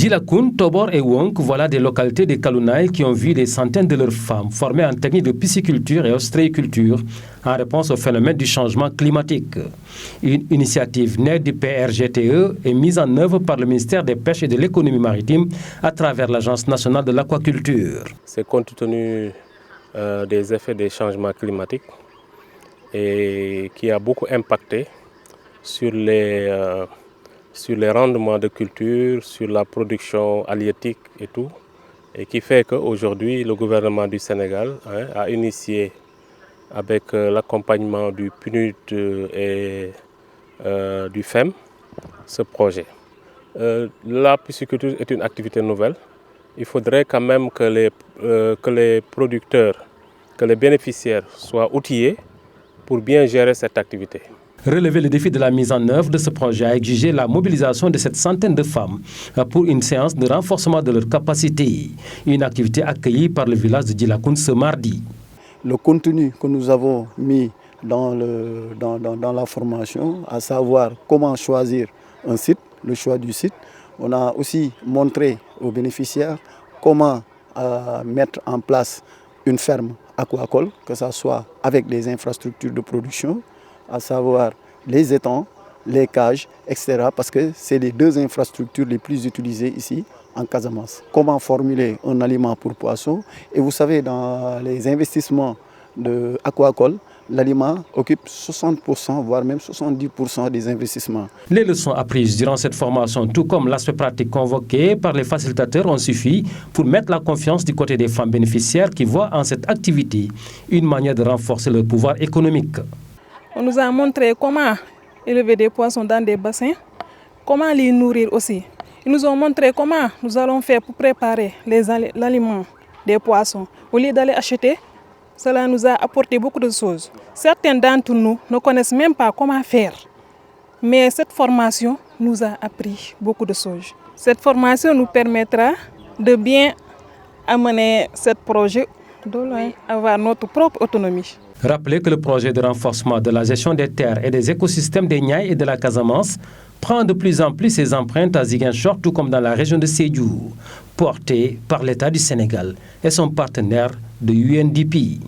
Djilakoun, Tobor et Wonk, voilà des localités des Kalounaï qui ont vu des centaines de leurs femmes formées en technique de pisciculture et ostréiculture en réponse au phénomène du changement climatique. Une initiative née du PRGTE est mise en œuvre par le ministère des Pêches et de l'Économie maritime à travers l'Agence nationale de l'aquaculture. C'est compte tenu des effets des changements climatiques et qui a beaucoup impacté sur les rendements de culture, sur la production halieutique et tout, et qui fait qu'aujourd'hui le gouvernement du Sénégal a initié avec l'accompagnement du PNUD et du FEM ce projet. La pisciculture est une activité nouvelle. Il faudrait quand même que les producteurs, que les bénéficiaires soient outillés pour bien gérer cette activité. Relever le défi de la mise en œuvre de ce projet a exigé la mobilisation de cette centaine de femmes pour une séance de renforcement de leurs capacités. Une activité accueillie par le village de Djilakoun ce mardi. Le contenu que nous avons mis dans la formation, à savoir comment choisir un site, le choix du site. On a aussi montré aux bénéficiaires comment mettre en place une ferme aquacole, que ce soit avec des infrastructures de production, à savoir les étangs, les cages, etc. Parce que c'est les deux infrastructures les plus utilisées ici en Casamance. Comment formuler un aliment pour poissons. Et vous savez, dans les investissements de aquacole, l'aliment occupe 60%, voire même 70% des investissements. Les leçons apprises durant cette formation, tout comme l'aspect pratique convoqué par les facilitateurs, ont suffi pour mettre la confiance du côté des femmes bénéficiaires qui voient en cette activité une manière de renforcer leur pouvoir économique. On nous a montré comment élever des poissons dans des bassins, comment les nourrir aussi. Ils nous ont montré comment nous allons faire pour préparer l'aliment des poissons. Au lieu d'aller acheter, cela nous a apporté beaucoup de choses. Certains d'entre nous ne connaissent même pas comment faire. Mais cette formation nous a appris beaucoup de choses. Cette formation nous permettra de bien amener ce projet de loin, avoir notre propre autonomie. Rappelez que le projet de renforcement de la gestion des terres et des écosystèmes des Niayes et de la Casamance prend de plus en plus ses empreintes à Ziguinchor, tout comme dans la région de Sédhiou, porté par l'État du Sénégal et son partenaire de UNDP.